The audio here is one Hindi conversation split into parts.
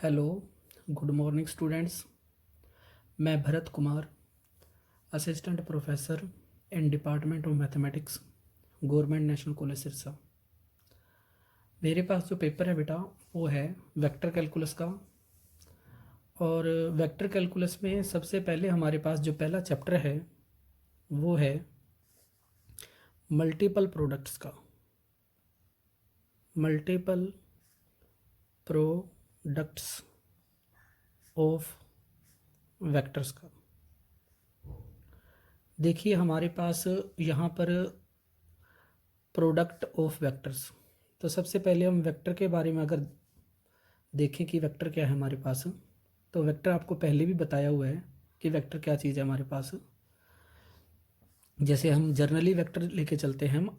Hello, good morning students. मैं Bharat Kumar, assistant professor in department of mathematics, government national college Sirsa. मेरे पास जो पेपर है बेटा वो है वेक्टर कैलकुलस का। और वेक्टर कैलकुलस में सबसे पहले हमारे पास जो पहला चैप्टर है वो है मल्टीपल प्रोडक्ट्स का, मल्टीपल प्रोडक्ट्स ऑफ वेक्टर्स का। देखिए हमारे पास यहाँ पर प्रोडक्ट ऑफ वेक्टर्स। तो सबसे पहले हम वेक्टर के बारे में अगर देखें कि वेक्टर क्या है हमारे पास, तो वेक्टर आपको पहले भी बताया हुआ है कि वेक्टर क्या चीज़ है हमारे पास। जैसे हम जर्नली वेक्टर लेके चलते हैं, हम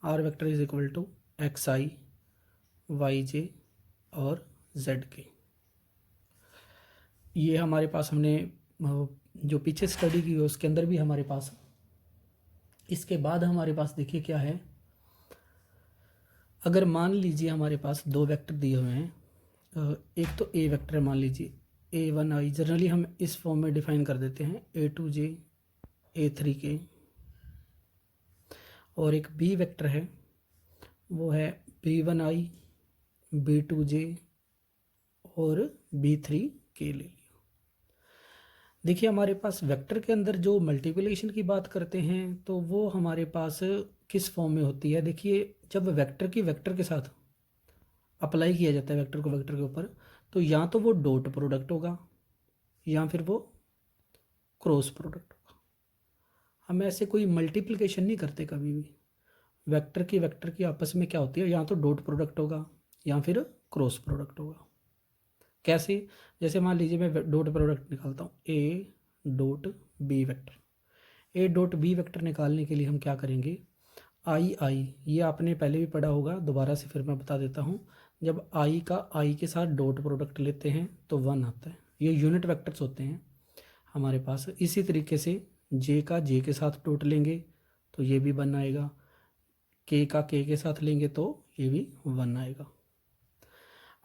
R vector is equal to x i y j और जेड के। ये हमारे पास हमने जो पीछे स्टडी की है उसके अंदर भी हमारे पास। इसके बाद हमारे पास देखिए क्या है, अगर मान लीजिए हमारे पास दो वेक्टर दिए हुए हैं, एक तो ए वेक्टर है, मान लीजिए A1i, जनरली हम इस फॉर्म में डिफाइन कर देते हैं A2j A3k। और एक बी वेक्टर है वो है B1i B2j और B3k ले लिया। देखिए हमारे पास वेक्टर के अंदर जो मल्टीप्लिकेशन की बात करते हैं तो वो हमारे पास किस फॉर्म में होती है। देखिए जब वेक्टर की वेक्टर के साथ अप्लाई किया जाता है वेक्टर को वेक्टर के ऊपर, तो या तो वो डॉट प्रोडक्ट होगा या फिर वो क्रॉस प्रोडक्ट होगा। हम ऐसे कोई मल्टीप्लिकेशन नहीं करते कभी भी। वेक्टर की आपस में क्या होती है, या तो डॉट प्रोडक्ट होगा या फिर क्रॉस प्रोडक्ट होगा। कैसे? जैसे मान लीजिए मैं डॉट प्रोडक्ट निकालता हूँ A dot B vector. A dot B vector निकालने के लिए हम क्या करेंगे, आई ये आपने पहले भी पढ़ा होगा, दोबारा से फिर मैं बता देता हूँ। जब आई का आई के साथ डॉट प्रोडक्ट लेते हैं तो 1 आता है। ये यूनिट वेक्टर्स होते हैं हमारे पास। इसी तरीके से जे का जे के साथ डॉट लेंगे तो ये भी 1 आएगा, के का के साथ लेंगे तो ये भी 1 आएगा।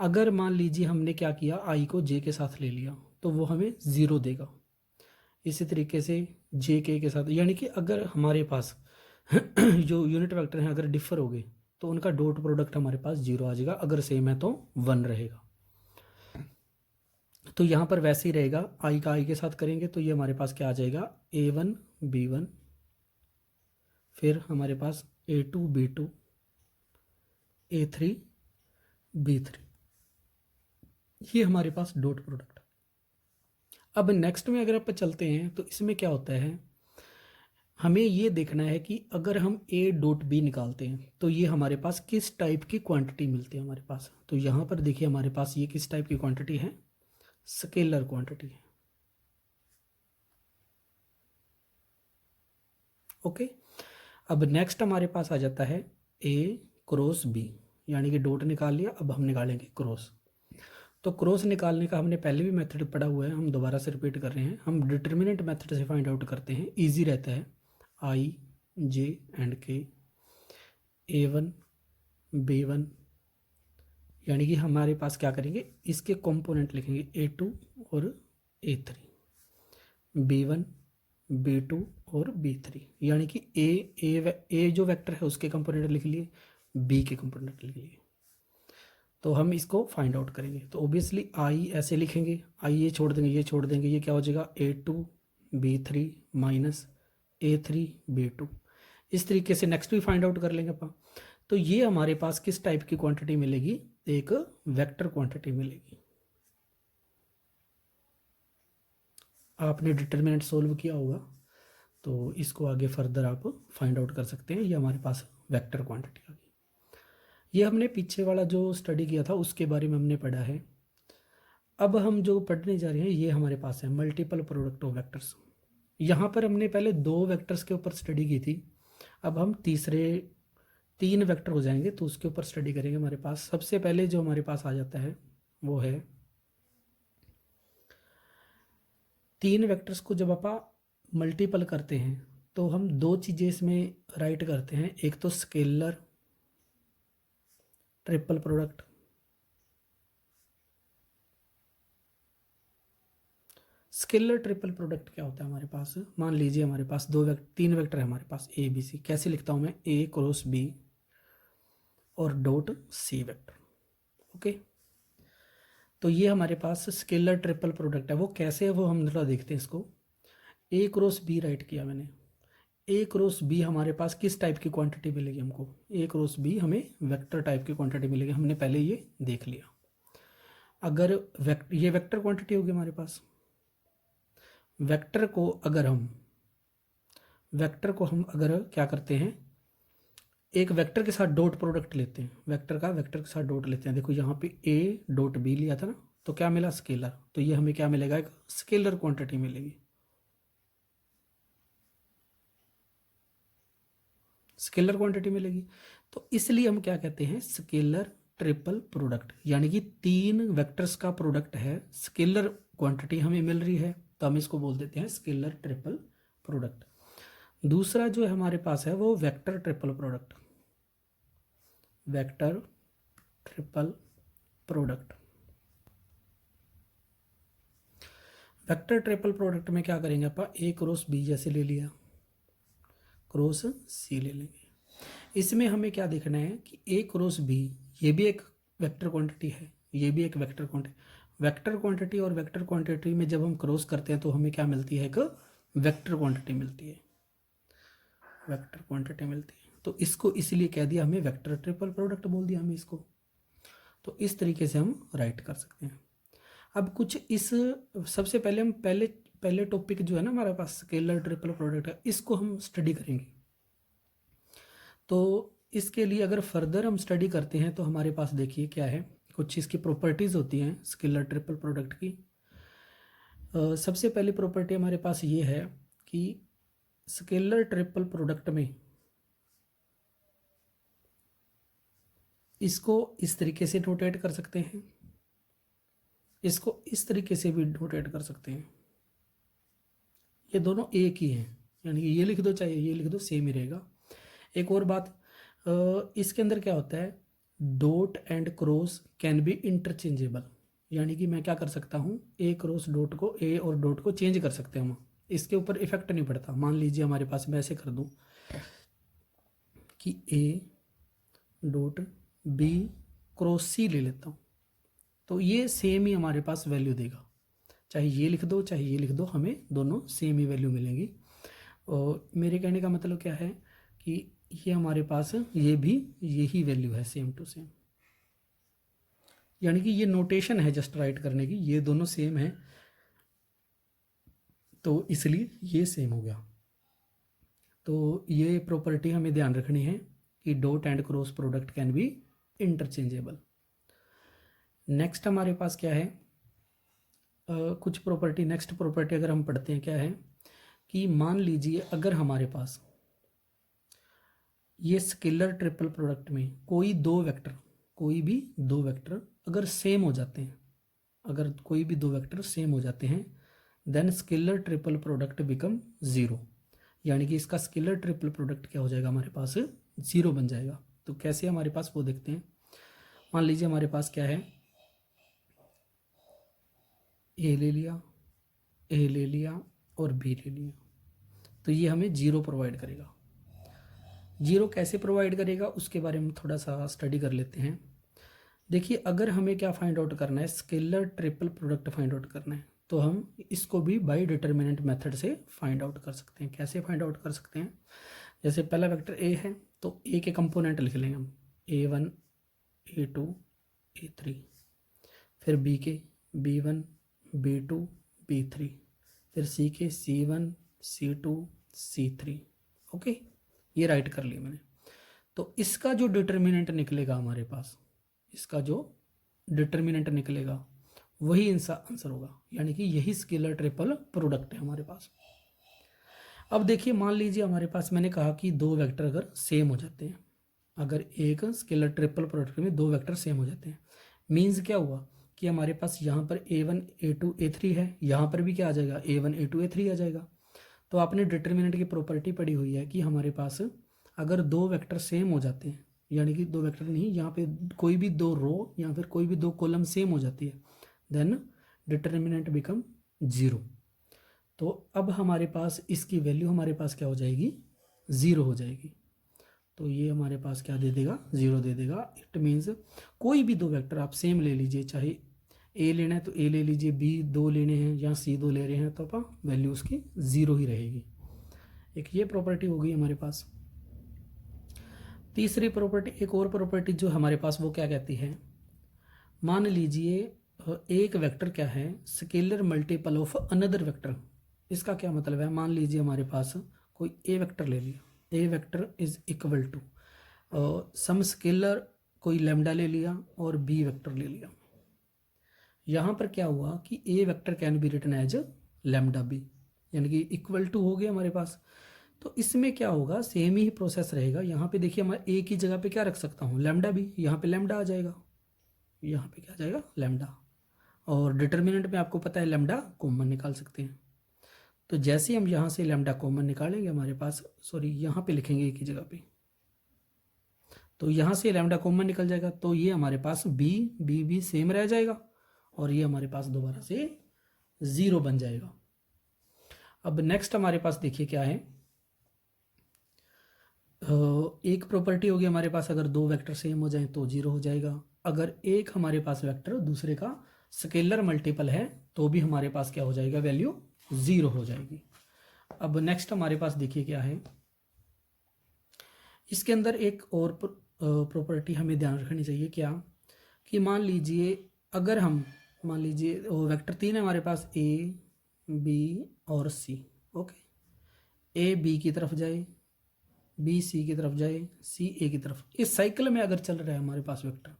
अगर मान लीजिए हमने क्या किया, आई को जे के साथ ले लिया तो वो हमें 0 देगा। इसी तरीके से जे के साथ, यानी कि अगर हमारे पास जो यूनिट वेक्टर हैं अगर डिफर हो गए तो उनका डॉट प्रोडक्ट हमारे पास 0 आ जाएगा, अगर सेम है तो 1 रहेगा। तो यहाँ पर वैसे ही रहेगा, आई का आई के साथ करेंगे तो ये हमारे पास क्या आ जाएगा, A1 B1, फिर हमारे पास A2 B2 A3 B3, ये हमारे पास डॉट प्रोडक्ट। अब नेक्स्ट में अगर आप चलते हैं तो इसमें क्या होता है, हमें ये देखना है कि अगर हम ए डॉट बी निकालते हैं तो ये हमारे पास किस टाइप की क्वांटिटी मिलती है हमारे पास। तो यहाँ पर देखिए हमारे पास ये किस टाइप की क्वांटिटी है, स्केलर क्वांटिटी है। ओके, अब नेक्स्ट हमारे पास आ जाता है ए क्रॉस बी, यानी कि डॉट निकाल लिया, अब हम निकालेंगे क्रॉस। तो क्रॉस निकालने का हमने पहले भी मेथड पढ़ा हुआ है, हम दोबारा से रिपीट कर रहे हैं। हम डिटर्मिनेंट मेथड से फाइंड आउट करते हैं, इजी रहता है। आई जे एंड के A1 B1, यानी कि हमारे पास क्या करेंगे, इसके कंपोनेंट लिखेंगे A2 और A3, B1 B2 और B3, यानी कि ए जो वेक्टर है उसके कंपोनेंट लिख लिए, बी के कंपोनेंट लिख लिए। तो हम इसको फाइंड आउट करेंगे तो ऑब्वियसली आई ऐसे लिखेंगे, आई ये छोड़ देंगे ये छोड़ देंगे, ये क्या हो जाएगा A2 B3 minus A3 B2। इस तरीके से नेक्स्ट भी फाइंड आउट कर लेंगे अपन। तो ये हमारे पास किस टाइप की क्वांटिटी मिलेगी, एक वेक्टर क्वांटिटी मिलेगी। आपने डिटर्मिनेंट सोल्व किया होगा तो इसको आगे फर्दर आप फाइंड आउट कर सकते हैं। ये हमारे पास वेक्टर क्वांटिटी आ गई। ये हमने पीछे वाला जो स्टडी किया था उसके बारे में हमने पढ़ा है। अब हम जो पढ़ने जा रहे हैं ये हमारे पास है मल्टीपल प्रोडक्ट ऑफ वेक्टर्स। यहाँ पर हमने पहले 2 वेक्टर्स के ऊपर स्टडी की थी, अब हम तीसरे 3 वेक्टर हो जाएंगे तो उसके ऊपर स्टडी करेंगे। हमारे पास सबसे पहले जो हमारे पास आ जाता है वो है 3 वेक्टर्स को जब आप मल्टीपल करते हैं तो हम 2 चीज़ें इसमें राइट करते हैं, एक तो scalar triple product scalar triple product क्या होता है हमारे पास, मान लीजिए हमारे पास तीन वेक्टर है हमारे पास ए बी सी, कैसे लिखता हूँ मैं, ए क्रॉस बी और डॉट सी वेक्टर। ओके, तो ये हमारे पास स्केलर ट्रिपल प्रोडक्ट है। वो कैसे है वो हम थोड़ा देखते हैं इसको। ए क्रॉस बी राइट किया मैंने, ए क्रॉस बी हमारे पास किस टाइप की क्वांटिटी मिलेगी हमको, ए क्रॉस बी हमें वेक्टर टाइप की क्वांटिटी मिलेगी, हमने पहले ये देख लिया। अगर ये वेक्टर क्वांटिटी होगी हमारे पास, वेक्टर को हम अगर क्या करते हैं, एक वेक्टर के साथ डॉट प्रोडक्ट लेते हैं, वेक्टर के साथ डॉट लेते हैं। देखो यहाँ पे ए डॉट बी लिया था ना, तो क्या मिला, स्केलर। तो ये हमें क्या मिलेगा, एक स्केलर क्वांटिटी मिलेगी, स्केलर क्वांटिटी मिलेगी। तो इसलिए हम क्या कहते हैं, स्केलर ट्रिपल प्रोडक्ट, यानी कि तीन वेक्टर्स का प्रोडक्ट है, स्केलर क्वांटिटी हमें मिल रही है, तो हम इसको बोल देते हैं स्केलर ट्रिपल प्रोडक्ट। दूसरा जो है हमारे पास है वो vector triple product, vector triple product. Vector triple product में क्या करेंगे अपन, ए क्रॉस बी जैसे ले लिया, क्रॉस सी ले लेंगे। इसमें हमें क्या देखना है कि ए क्रॉस बी ये भी एक वेक्टर क्वांटिटी है, ये भी एक वेक्टर क्वांटिटी। वेक्टर क्वांटिटी और वेक्टर क्वांटिटी में जब हम क्रॉस करते हैं तो हमें क्या मिलती है, एक वेक्टर क्वांटिटी मिलती है, वेक्टर क्वांटिटी मिलती है। तो इसको इसलिए कह दिया हमें, वेक्टर ट्रिपल प्रोडक्ट बोल दिया हमें इसको। तो इस तरीके से हम राइट कर सकते हैं। अब कुछ इस, सबसे पहले हम पहले टॉपिक जो है ना हमारे पास स्केलर ट्रिपल प्रोडक्ट है, इसको हम स्टडी करेंगे। तो इसके लिए अगर फर्दर हम स्टडी करते हैं तो हमारे पास देखिए क्या है, कुछ इसकी प्रॉपर्टीज़ होती हैं स्केलर ट्रिपल प्रोडक्ट की। सबसे पहली प्रॉपर्टी हमारे पास ये है कि स्केलर ट्रिपल प्रोडक्ट में इसको इस तरीके से नोटेट कर सकते हैं, इसको इस तरीके से भी नोटेट कर सकते हैं। ये दोनों एक ही हैं, यानी कि ये लिख दो चाहे ये लिख दो, सेम ही रहेगा। एक और बात, इसके अंदर क्या होता है, dot and cross can be interchangeable, यानी कि मैं क्या कर सकता हूँ, ए क्रॉस डॉट को, ए और डॉट को चेंज कर सकते हैं हम, इसके ऊपर इफेक्ट नहीं पड़ता। मान लीजिए हमारे पास मैं ऐसे कर दूँ कि ए डॉट बी क्रॉस सी ले लेता हूँ, तो ये सेम ही हमारे पास वैल्यू देगा, चाहे ये लिख दो चाहे ये लिख दो, हमें दोनों सेम ही वैल्यू मिलेंगी। और मेरे कहने का मतलब क्या है कि ये हमारे पास ये भी यही वैल्यू है, सेम टू सेम, यानी कि ये नोटेशन है जस्ट राइट करने की, ये दोनों सेम है तो इसलिए ये सेम हो गया। तो ये प्रॉपर्टी हमें ध्यान रखनी है कि dot and cross product can be interchangeable. Next हमारे पास क्या है, कुछ प्रॉपर्टी, नेक्स्ट प्रॉपर्टी अगर हम पढ़ते हैं क्या है कि मान लीजिए अगर हमारे पास ये स्केलर ट्रिपल प्रोडक्ट में कोई भी दो वेक्टर अगर सेम हो जाते हैं, अगर कोई भी दो वेक्टर सेम हो जाते हैं, then scalar triple product become zero, यानी कि इसका स्केलर ट्रिपल प्रोडक्ट क्या हो जाएगा, हमारे पास ज़ीरो बन जाएगा। तो कैसे हमारे पास वो देखते हैं। मान लीजिए हमारे पास क्या है, ए ले लिया और बी ले लिया, तो ये हमें जीरो प्रोवाइड करेगा। जीरो कैसे प्रोवाइड करेगा उसके बारे में थोड़ा सा स्टडी कर लेते हैं। देखिए अगर हमें क्या फाइंड आउट करना है, scalar triple product find out करना है, तो हम इसको भी बाय डिटर्मिनेंट मेथड से फाइंड आउट कर सकते हैं। कैसे फाइंड आउट कर सकते हैं, जैसे पहला वेक्टर ए है तो ए के कंपोनेंट लिख लेंगे हम, A1 A2 A3, फिर बी के B1 B2 B3, फिर सी के C1 C2 C3। ओके, ये राइट कर लिया मैंने। तो इसका जो डिटर्मिनेंट निकलेगा हमारे पास, इसका जो डिटर्मिनेंट निकलेगा वही आंसर होगा, यानी कि यही स्केलर ट्रिपल प्रोडक्ट है हमारे पास। अब देखिए मान लीजिए हमारे पास, मैंने कहा कि दो वेक्टर अगर सेम हो जाते हैं, अगर एक स्केलर ट्रिपल प्रोडक्ट में दो वेक्टर सेम हो जाते हैं, मीन्स क्या हुआ कि हमारे पास यहाँ पर A1 A2 A3 है, यहाँ पर भी क्या आ जाएगा, A1 A2 A3 आ जाएगा। तो आपने डिटर्मिनेंट की प्रॉपर्टी पढ़ी हुई है कि हमारे पास अगर दो वेक्टर सेम हो जाते हैं, यानी कि दो वेक्टर नहीं, यहाँ पे कोई भी दो रो या फिर कोई भी दो कॉलम सेम हो जाती है, देन डिटर्मिनेंट बिकम जीरो। तो अब हमारे पास इसकी वैल्यू हमारे पास क्या हो जाएगी, 0 हो जाएगी। तो ये हमारे पास क्या दे देगा, 0 दे देगा। इट मीन्स कोई भी दो वेक्टर आप सेम ले लीजिए, चाहे ए लेना है तो ए ले लीजिए, बी दो लेने हैं या सी दो ले रहे हैं, तो अपन वैल्यू उसकी 0 ही रहेगी। एक ये प्रॉपर्टी हो गई हमारे पास। तीसरी प्रॉपर्टी, एक और प्रॉपर्टी जो हमारे पास, वो क्या कहती है, मान लीजिए एक वेक्टर क्या है, scalar multiple of another vector. इसका क्या मतलब है, मान लीजिए हमारे पास कोई ए वेक्टर ले लिया, A vector is equal to some scalar कोई लैम्डा ले लिया और बी वेक्टर ले लिया। यहाँ पर क्या हुआ कि A vector can be written as lambda B, यानी कि इक्वल टू हो गया हमारे पास। तो इसमें क्या होगा, सेम ही प्रोसेस रहेगा। यहाँ पे देखिए मैं ए की जगह पे क्या रख सकता हूँ, लैम्डा बी, यहाँ पे लैम्डा आ जाएगा, यहाँ पे क्या आ जाएगा, लैम्डा। और डिटर्मिनेंट में आपको पता है लैम्डा कॉमन निकाल सकते हैं। तो जैसे हम यहाँ से लैम्डा कॉमन निकालेंगे हमारे पास, सॉरी यहाँ पे लिखेंगे ए की जगह पे, तो यहाँ से लैम्डा कॉमन निकल जाएगा, तो ये हमारे पास बी सेम रह जाएगा और ये हमारे पास दोबारा से 0 बन जाएगा। अब नेक्स्ट हमारे पास देखिए क्या है, एक प्रॉपर्टी होगी हमारे पास, अगर दो वेक्टर सेम हो जाएं तो 0 हो जाएगा। अगर एक हमारे पास वेक्टर दूसरे का स्केलर मल्टीपल है तो भी हमारे पास क्या हो जाएगा, वैल्यू 0 हो जाएगी। अब नेक्स्ट हमारे पास देखिए क्या है, इसके अंदर एक और प्रॉपर्टी हमें ध्यान रखनी चाहिए, क्या कि मान लीजिए अगर हम, मान लीजिए वेक्टर 3 है हमारे पास, ए बी और सी। ओके, ए बी की तरफ जाए, बी सी की तरफ जाए, सी ए की तरफ, इस साइकिल में अगर चल रहा है हमारे पास वेक्टर,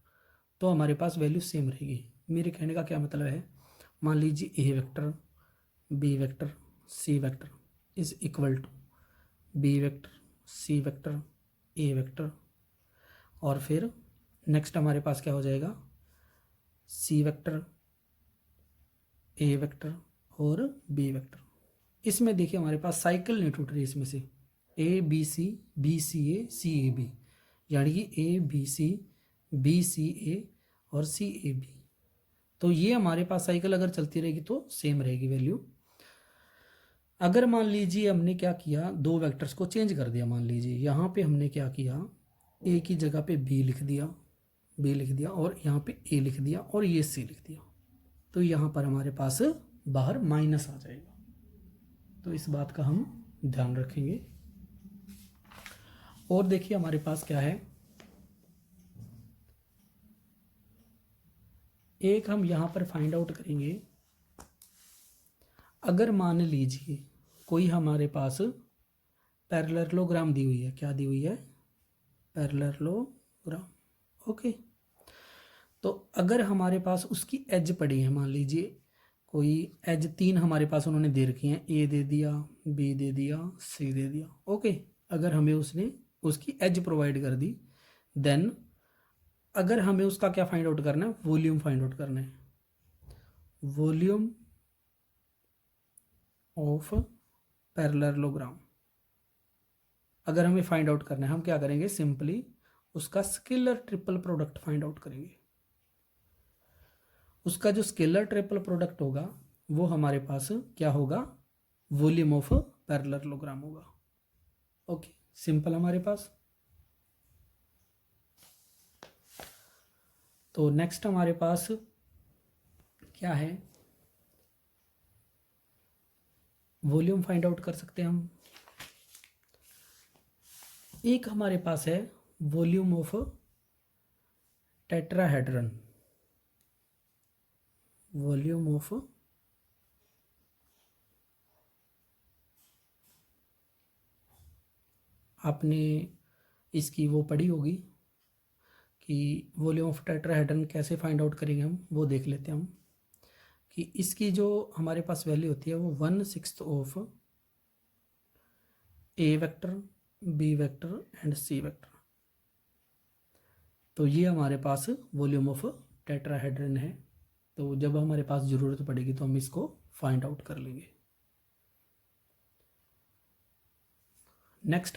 तो हमारे पास वैल्यू सेम रहेगी। मेरे कहने का क्या मतलब है, मान लीजिए A vector, B vector, C vector is equal to B vector, C vector, A vector, और फिर नेक्स्ट हमारे पास क्या हो जाएगा, सी वेक्टर, ए वेक्टर और बी वेक्टर। इसमें देखिए हमारे पास साइकिल नहीं टूट रही इसमें से, A B C, B C A, C A B, यानी कि ए बी सी, बी सी ए और सी ए बी। तो ये हमारे पास साइकिल अगर चलती रहेगी तो सेम रहेगी वैल्यू। अगर मान लीजिए हमने क्या किया, दो वेक्टर्स को चेंज कर दिया, मान लीजिए यहाँ पे हमने क्या किया, ए की जगह पे बी लिख दिया, बी लिख दिया और यहाँ पे ए लिख दिया और ये सी लिख दिया, तो यहाँ पर हमारे पास बाहर माइनस आ जाएगा। तो इस बात का हम ध्यान रखेंगे। और देखिए हमारे पास क्या है, एक हम यहाँ पर फाइंड आउट करेंगे, अगर मान लीजिए कोई हमारे पास पैरेललोग्राम दी हुई है, क्या दी हुई है, पैरेललोग्राम। ओके, तो अगर हमारे पास उसकी एज पड़ी है, मान लीजिए कोई एज 3 हमारे पास उन्होंने दे रखी हैं, ए दे दिया, बी दे दिया, सी दे दिया। ओके, अगर हमें उसने उसकी एज प्रोवाइड कर दी, देन अगर हमें उसका क्या फाइंड आउट करना है, वॉल्यूम फाइंड आउट करना है, वॉल्यूम ऑफ पैरेललोग्राम अगर हमें फाइंड आउट करना है, हम क्या करेंगे, सिंपली उसका scalar triple product find out करेंगे। उसका जो स्केलर ट्रिपल प्रोडक्ट होगा वो हमारे पास क्या होगा, वॉल्यूम ऑफ पैरेललोग्राम होगा। ओके, सिंपल हमारे पास। तो नेक्स्ट हमारे पास क्या है, वॉल्यूम फाइंड आउट कर सकते हैं हम। एक हमारे पास है volume of tetrahedron, volume of आपने इसकी वो पढ़ी होगी कि वॉल्यूम ऑफ टेट्राहेड्रन कैसे फाइंड आउट करेंगे हम, वो देख लेते हैं हम कि इसकी जो हमारे पास वैल्यू होती है वो 1/6 of A vector, B vector and C vector. तो ये हमारे पास वॉल्यूम ऑफ टेट्राहेड्रन है। तो जब हमारे पास ज़रूरत पड़ेगी तो हम इसको फाइंड आउट कर लेंगे। नेक्स्ट